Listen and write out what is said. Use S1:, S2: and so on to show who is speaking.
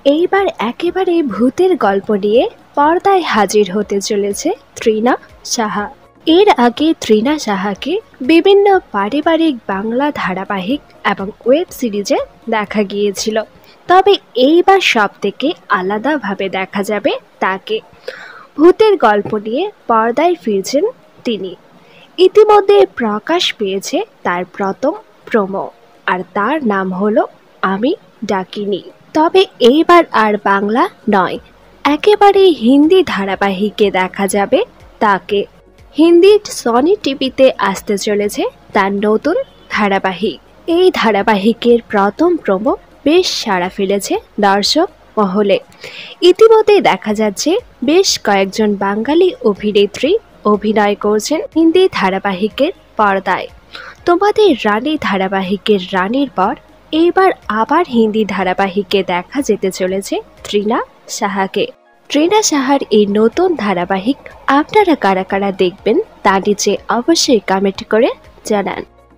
S1: এইবার একেবারে ভূতের গল্প নিয়ে পর্দায় হাজির হতে চলেছে তৃণা সাহা। এর আগে তৃণা সাহাকে বিভিন্ন পারিবারিক বাংলা ধারাবাহিক এবং ওয়েব সিরিজে দেখা গিয়েছিল, তবে এইবার সবথেকে আলাদাভাবে দেখা যাবে তাকে। ভূতের গল্প নিয়ে পর্দায় ফিরছেন তিনি। ইতিমধ্যে প্রকাশ পেয়েছে তার প্রথম প্রোমো, আর তার নাম হলো আমি ডাকিনি। তবে এইবার আর বাংলা নয়, একেবারে হিন্দি ধারাবাহিকে দেখা যাবে তাকে। হিন্দির সনি টিভিতে আসতে চলেছে তার নতুন ধারাবাহিক। এই ধারাবাহিকের প্রথম প্রোমো বেশ সাড়া ফেলেছে দর্শক মহলে। ইতিমধ্যে দেখা যাচ্ছে বেশ কয়েকজন বাঙালি অভিনেত্রী অভিনয় করছেন হিন্দি ধারাবাহিকের পর্দায়। তোমাদের রানী ধারাবাহিকের রানীর পর এইবার আবার হিন্দি ধারাবাহিকে দেখা যেতে চলেছে তৃণা সাহাকে। তৃণা সাহার এই নতুন ধারাবাহিক আপনারা কারা কারা দেখবেন তা নিচে অবশ্যই কমেন্ট করে জানান।